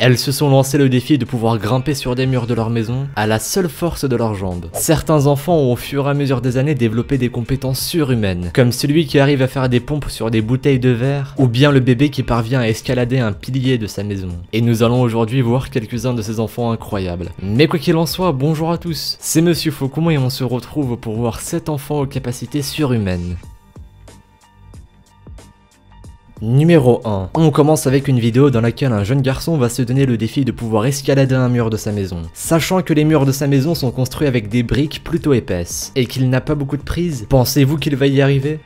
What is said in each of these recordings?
Elles se sont lancées le défi de pouvoir grimper sur des murs de leur maison à la seule force de leurs jambes. Certains enfants ont au fur et à mesure des années développé des compétences surhumaines, comme celui qui arrive à faire des pompes sur des bouteilles de verre, ou bien le bébé qui parvient à escalader un pilier de sa maison. Et nous allons aujourd'hui voir quelques-uns de ces enfants incroyables. Mais quoi qu'il en soit, bonjour à tous, c'est Monsieur Faucon et on se retrouve pour voir 7 enfants aux capacités surhumaines. Numéro 1. On commence avec une vidéo dans laquelle un jeune garçon va se donner le défi de pouvoir escalader un mur de sa maison. Sachant que les murs de sa maison sont construits avec des briques plutôt épaisses, et qu'il n'a pas beaucoup de prise, pensez-vous qu'il va y arriver ?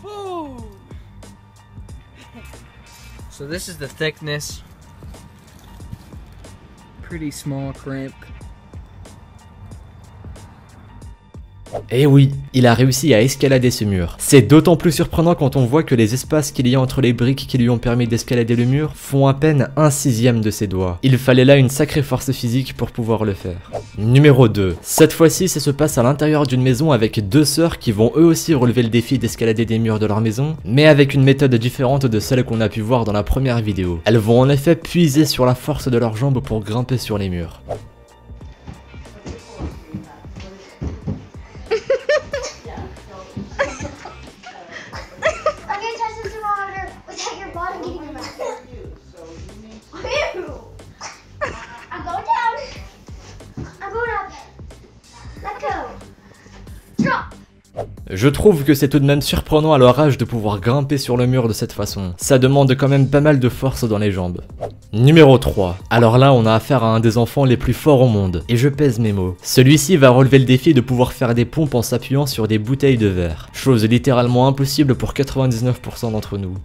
Whoa! So this is the thickness. Pretty small crimp. Eh oui, il a réussi à escalader ce mur. C'est d'autant plus surprenant quand on voit que les espaces qu'il y a entre les briques qui lui ont permis d'escalader le mur font à peine 1/6 de ses doigts. Il fallait là une sacrée force physique pour pouvoir le faire. Numéro 2. Cette fois-ci, ça se passe à l'intérieur d'une maison avec 2 sœurs qui vont eux aussi relever le défi d'escalader des murs de leur maison, mais avec une méthode différente de celle qu'on a pu voir dans la première vidéo. Elles vont en effet puiser sur la force de leurs jambes pour grimper sur les murs. Je trouve que c'est tout de même surprenant à leur âge de pouvoir grimper sur le mur de cette façon. Ça demande quand même pas mal de force dans les jambes. Numéro 3. Alors là, on a affaire à un des enfants les plus forts au monde. Et je pèse mes mots. Celui-ci va relever le défi de pouvoir faire des pompes en s'appuyant sur des bouteilles de verre. Chose littéralement impossible pour 99% d'entre nous.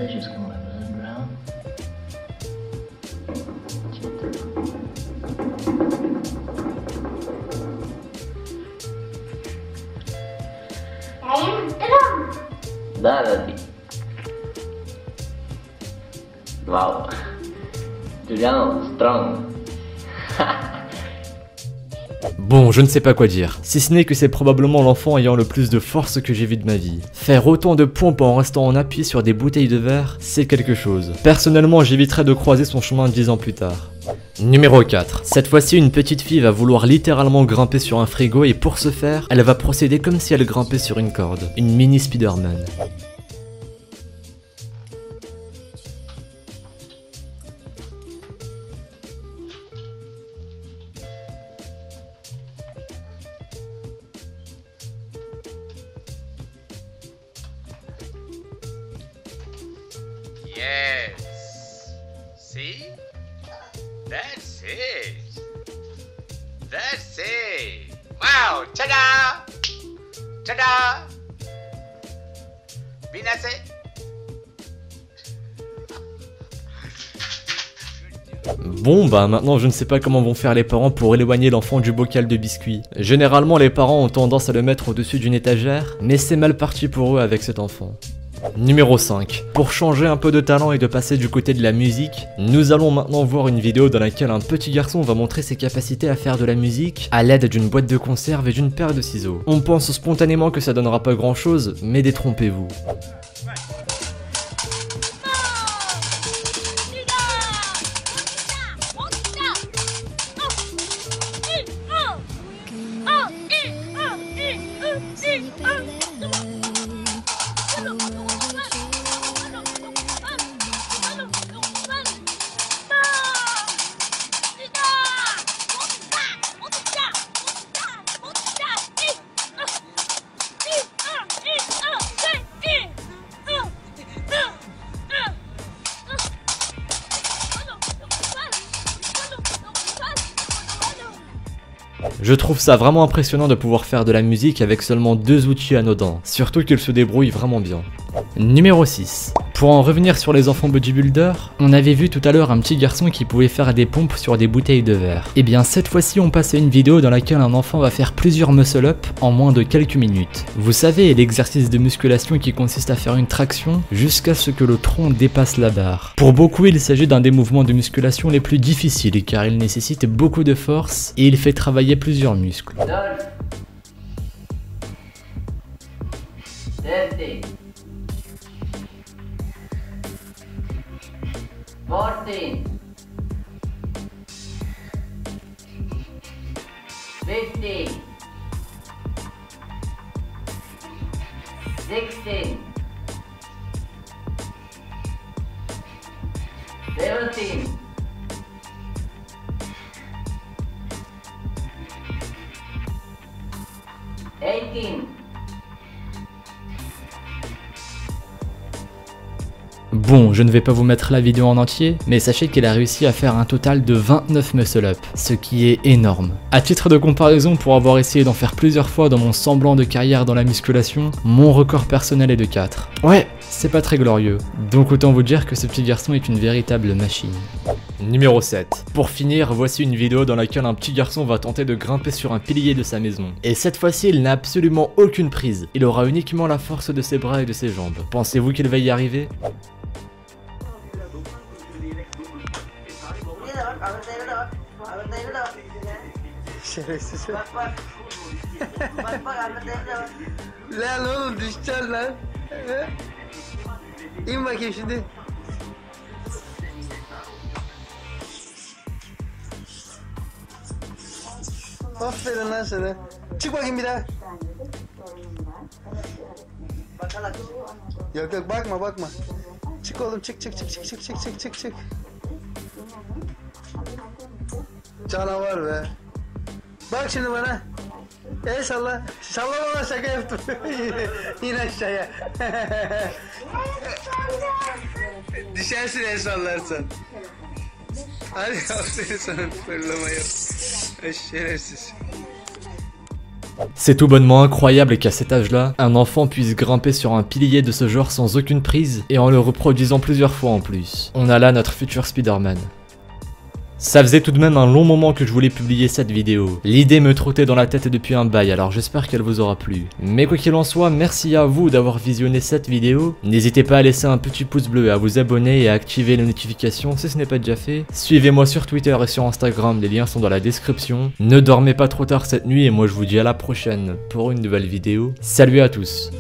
Just gonna let it drown. Da tadi. Wow. Giuliano, strong. Bon, je ne sais pas quoi dire, si ce n'est que c'est probablement l'enfant ayant le plus de force que j'ai vu de ma vie. Faire autant de pompes en restant en appui sur des bouteilles de verre, c'est quelque chose. Personnellement, j'éviterais de croiser son chemin 10 ans plus tard. Numéro 4. Cette fois-ci, une petite fille va vouloir littéralement grimper sur un frigo et pour ce faire, elle va procéder comme si elle grimpait sur une corde. Une mini Spider-Man. Yes. See? That's it. That's it. Wow, tada! Tada! Binase. Bon bah maintenant je ne sais pas comment vont faire les parents pour éloigner l'enfant du bocal de biscuits. Généralement les parents ont tendance à le mettre au-dessus d'une étagère, mais c'est mal parti pour eux avec cet enfant. Numéro 5. Pour changer un peu de talent et de passer du côté de la musique, nous allons maintenant voir une vidéo dans laquelle un petit garçon va montrer ses capacités à faire de la musique à l'aide d'une boîte de conserve et d'une paire de ciseaux. On pense spontanément que ça donnera pas grand chose, mais détrompez-vous. Je trouve ça vraiment impressionnant de pouvoir faire de la musique avec seulement 2 outils anodins, surtout qu'il se débrouille vraiment bien. Numéro 6. Pour en revenir sur les enfants bodybuilders, on avait vu tout à l'heure un petit garçon qui pouvait faire des pompes sur des bouteilles de verre. Et bien cette fois-ci on passe à une vidéo dans laquelle un enfant va faire plusieurs muscle-up en moins de quelques minutes. Vous savez l'exercice de musculation qui consiste à faire une traction jusqu'à ce que le tronc dépasse la barre. Pour beaucoup il s'agit d'un des mouvements de musculation les plus difficiles car il nécessite beaucoup de force et il fait travailler plusieurs muscles. 14, 15, 16, 17, 18. Bon, je ne vais pas vous mettre la vidéo en entier, mais sachez qu'il a réussi à faire un total de 29 muscle-up, ce qui est énorme. À titre de comparaison, pour avoir essayé d'en faire plusieurs fois dans mon semblant de carrière dans la musculation, mon record personnel est de 4. Ouais, c'est pas très glorieux, donc autant vous dire que ce petit garçon est une véritable machine. Numéro 7. Pour finir, voici une vidéo dans laquelle un petit garçon va tenter de grimper sur un pilier de sa maison. Et cette fois-ci, il n'a absolument aucune prise. Il aura uniquement la force de ses bras et de ses jambes. Pensez-vous qu'il va y arriver ? Şerefsiz. Lan oğlum düşeceksin lan. İn bakayım şimdi. Aferin lan sana. Çık bakayım bir daha. Yok yok bakma bakma. Çık oğlum çık çık çık çık çık çık çık çık çık. Canavar be. Bak şimdi bana. El salla. Salla bana şaka yaptım. İn aşağıya. Düşersin el sallarsan. Hadi aferin sana fırlamaya. Şerefsiz. C'est tout bonnement incroyable qu'à cet âge-là, un enfant puisse grimper sur un pilier de ce genre sans aucune prise et en le reproduisant plusieurs fois en plus. On a là notre futur Spider-Man. Ça faisait tout de même un long moment que je voulais publier cette vidéo. L'idée me trottait dans la tête depuis un bail, alors j'espère qu'elle vous aura plu. Mais quoi qu'il en soit, merci à vous d'avoir visionné cette vidéo. N'hésitez pas à laisser un petit pouce bleu, à vous abonner et à activer les notifications si ce n'est pas déjà fait. Suivez-moi sur Twitter et sur Instagram, les liens sont dans la description. Ne dormez pas trop tard cette nuit et moi je vous dis à la prochaine pour une nouvelle vidéo. Salut à tous!